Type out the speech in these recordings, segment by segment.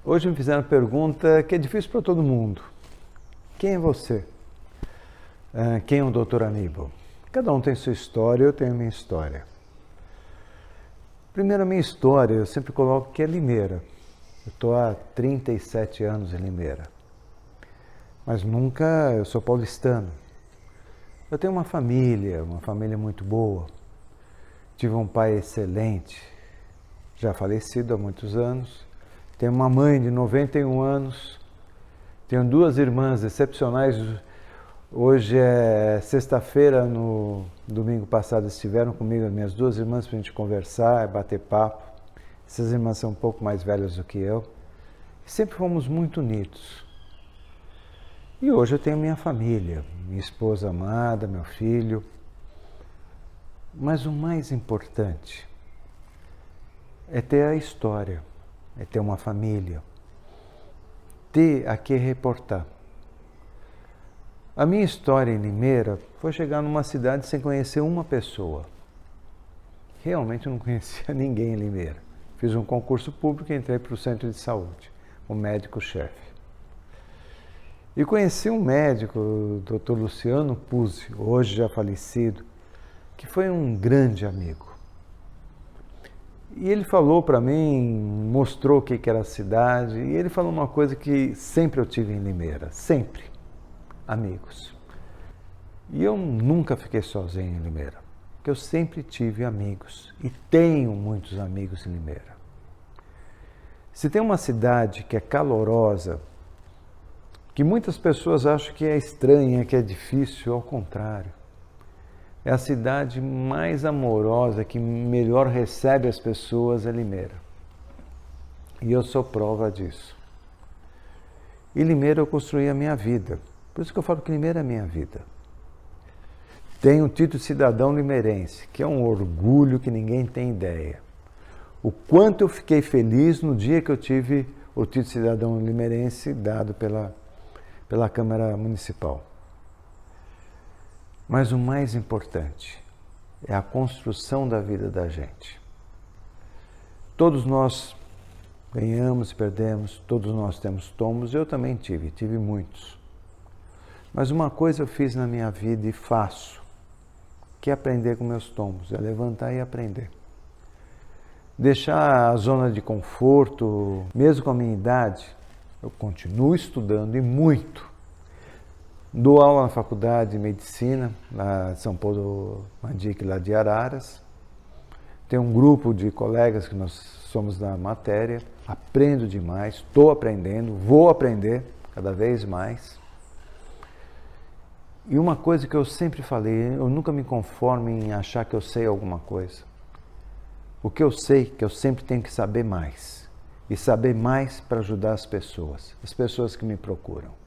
Hoje me fizeram uma pergunta que é difícil para todo mundo. Quem é você? Quem é o Dr. Aníbal? Cada um tem sua história, eu tenho a minha história. Primeiro, a minha história, eu sempre coloco que é Limeira. Eu estou há 37 anos em Limeira. Mas nunca, eu sou paulistano. Eu tenho uma família muito boa. Tive um pai excelente, já falecido há muitos anos. Tenho uma mãe de 91 anos. Tenho duas irmãs excepcionais. Hoje é sexta-feira, no domingo passado estiveram comigo as minhas duas irmãs para a gente conversar, bater papo. Essas irmãs são um pouco mais velhas do que eu. Sempre fomos muito unidos. E hoje eu tenho minha família, minha esposa amada, meu filho. Mas o mais importante é ter a história, é ter uma família, ter a que reportar. A minha história em Limeira foi chegar numa cidade sem conhecer uma pessoa. Realmente eu não conhecia ninguém em Limeira. Fiz um concurso público e entrei para o centro de saúde, o médico-chefe. E conheci um médico, o Dr. Luciano Puzzi, hoje já falecido, que foi um grande amigo. E ele falou para mim, mostrou o que era a cidade, e ele falou uma coisa que sempre eu tive em Limeira, sempre. Amigos. E eu nunca fiquei sozinho em Limeira, porque eu sempre tive amigos e tenho muitos amigos em Limeira. Se tem uma cidade que é calorosa, que muitas pessoas acham que é estranha, que é difícil, ao contrário. É a cidade mais amorosa, que melhor recebe as pessoas, é Limeira. E eu sou prova disso. E Limeira eu construí a minha vida. Por isso que eu falo que Limeira é a minha vida. Tenho o título de cidadão limeirense, que é um orgulho que ninguém tem ideia. O quanto eu fiquei feliz no dia que eu tive o título de cidadão limeirense dado pela Câmara Municipal. Mas o mais importante é a construção da vida da gente. Todos nós ganhamos e perdemos, todos nós temos tombos, eu também tive muitos. Mas uma coisa eu fiz na minha vida e faço, que é aprender com meus tombos, é levantar e aprender. Deixar a zona de conforto, mesmo com a minha idade, eu continuo estudando e muito. Dou aula na faculdade de medicina, na São Paulo Mandique, lá de Araras. Tenho um grupo de colegas que nós somos da matéria, aprendo demais, estou aprendendo, vou aprender cada vez mais. E uma coisa que eu sempre falei, eu nunca me conformo em achar que eu sei alguma coisa. O que eu sei, que eu sempre tenho que saber mais. E saber mais para ajudar as pessoas que me procuram.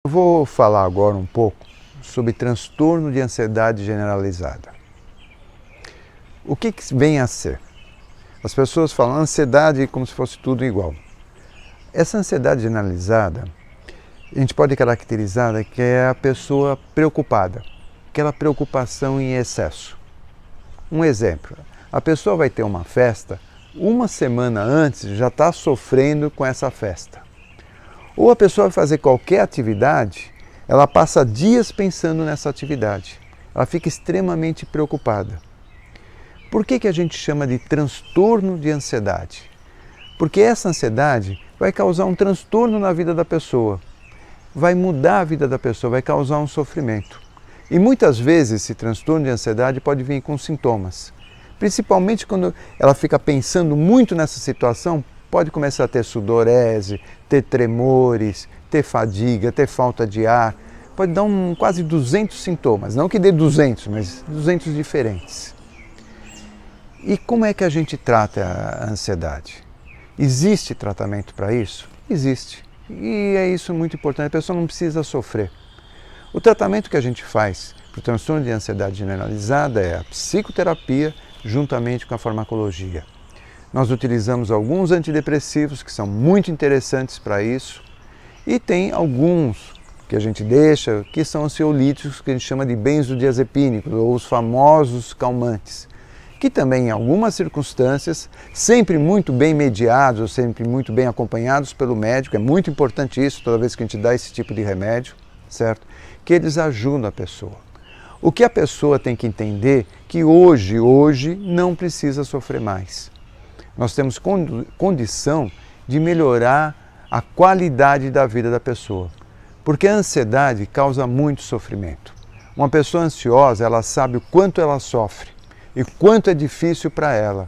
Eu vou falar agora um pouco sobre transtorno de ansiedade generalizada. O que vem a ser? As pessoas falam ansiedade como se fosse tudo igual. Essa ansiedade generalizada, a gente pode caracterizar que é a pessoa preocupada, aquela preocupação em excesso. Um exemplo, a pessoa vai ter uma festa, uma semana antes já está sofrendo com essa festa. Ou a pessoa vai fazer qualquer atividade, ela passa dias pensando nessa atividade. Ela fica extremamente preocupada. Por que a gente chama de transtorno de ansiedade? Porque essa ansiedade vai causar um transtorno na vida da pessoa. Vai mudar a vida da pessoa, vai causar um sofrimento. E muitas vezes esse transtorno de ansiedade pode vir com sintomas. Principalmente quando ela fica pensando muito nessa situação, pode começar a ter sudorese, ter tremores, ter fadiga, ter falta de ar. Pode dar quase 200 sintomas. Não que dê 200, mas 200 diferentes. E como é que a gente trata a ansiedade? Existe tratamento para isso? Existe. E é isso muito importante. A pessoa não precisa sofrer. O tratamento que a gente faz para o transtorno de ansiedade generalizada é a psicoterapia juntamente com a farmacologia. Nós utilizamos alguns antidepressivos que são muito interessantes para isso e tem alguns que a gente deixa que são ansiolíticos que a gente chama de benzodiazepínicos ou os famosos calmantes, que também em algumas circunstâncias, sempre muito bem mediados, sempre muito bem acompanhados pelo médico, é muito importante isso toda vez que a gente dá esse tipo de remédio, certo? Que eles ajudam a pessoa. O que a pessoa tem que entender que hoje não precisa sofrer mais. Nós temos condição de melhorar a qualidade da vida da pessoa, porque a ansiedade causa muito sofrimento. Uma pessoa ansiosa, ela sabe o quanto ela sofre e quanto é difícil para ela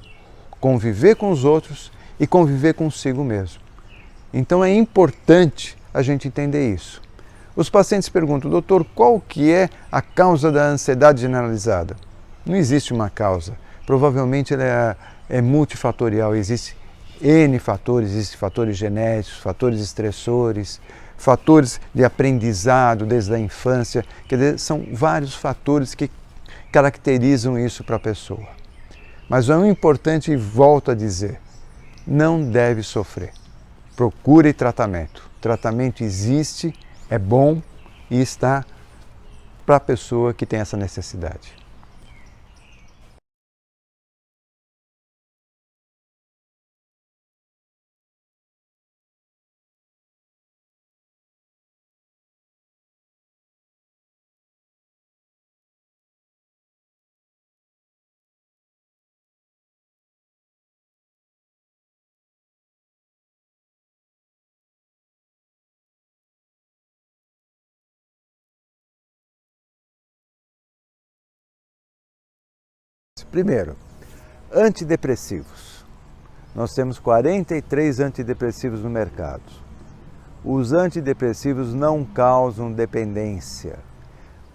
conviver com os outros e conviver consigo mesmo. Então é importante a gente entender isso. Os pacientes perguntam, doutor, qual que é a causa da ansiedade generalizada? Não existe uma causa. Provavelmente ela é multifatorial, existem N fatores, existem fatores genéticos, fatores estressores, fatores de aprendizado desde a infância, quer dizer, são vários fatores que caracterizam isso para a pessoa. Mas o importante, e volto a dizer, não deve sofrer. Procure tratamento. Tratamento existe, é bom e está para a pessoa que tem essa necessidade. Primeiro, antidepressivos. Nós temos 43 antidepressivos no mercado. Os antidepressivos não causam dependência.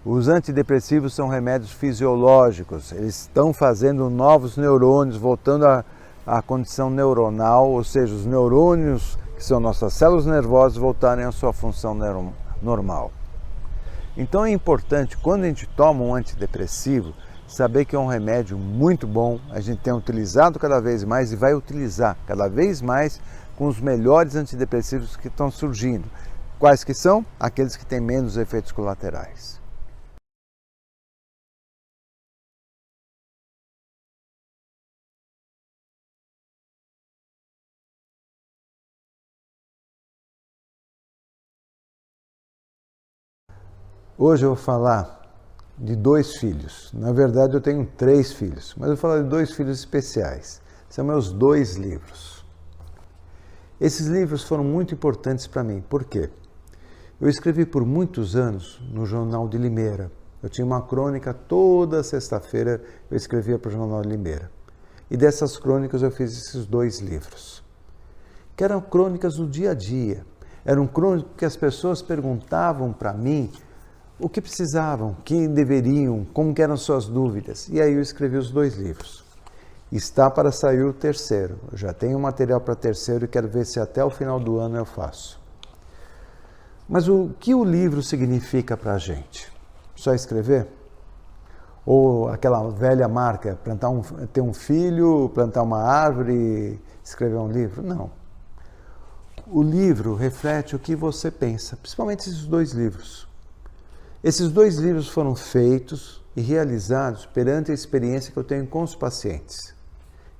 Os antidepressivos são remédios fisiológicos, eles estão fazendo novos neurônios, voltando à condição neuronal, ou seja, os neurônios, que são nossas células nervosas, voltarem à sua função normal. Então é importante, quando a gente toma um antidepressivo, saber que é um remédio muito bom, a gente tem utilizado cada vez mais e vai utilizar cada vez mais com os melhores antidepressivos que estão surgindo. Quais que são? Aqueles que têm menos efeitos colaterais. Hoje eu vou falar de 2 filhos. Na verdade, eu tenho 3 filhos, mas eu vou falar de 2 filhos especiais. São meus 2 livros. Esses livros foram muito importantes para mim. Por quê? Eu escrevi por muitos anos no Jornal de Limeira. Eu tinha uma crônica toda sexta-feira, eu escrevia para o Jornal de Limeira. E dessas crônicas eu fiz esses 2 livros, que eram crônicas do dia a dia. Eram crônicas que as pessoas perguntavam para mim o que precisavam, quem deveriam, como que eram suas dúvidas. E aí eu escrevi os 2 livros. Está para sair o 3º. Eu já tenho material para 3º e quero ver se até o final do ano eu faço. Mas o que o livro significa para a gente? Só escrever? Ou aquela velha marca, ter um filho, plantar uma árvore, escrever um livro? Não. O livro reflete o que você pensa, principalmente esses 2 livros. Esses 2 livros foram feitos e realizados perante a experiência que eu tenho com os pacientes.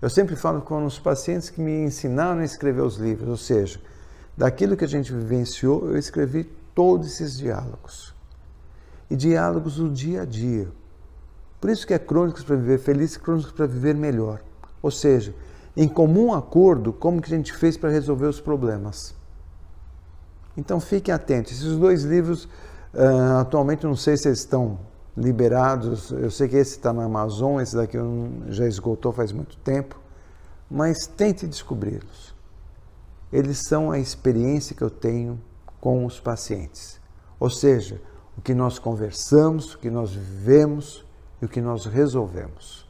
Eu sempre falo com os pacientes que me ensinaram a escrever os livros, ou seja, daquilo que a gente vivenciou, eu escrevi todos esses diálogos. E diálogos do dia a dia. Por isso que é Crônicas para Viver Feliz e Crônicas para Viver Melhor. Ou seja, em comum acordo, como que a gente fez para resolver os problemas. Então fiquem atentos, esses 2 livros atualmente não sei se eles estão liberados, eu sei que esse está na Amazon, esse daqui já esgotou faz muito tempo, mas tente descobri-los. Eles são a experiência que eu tenho com os pacientes, ou seja, o que nós conversamos, o que nós vivemos e o que nós resolvemos.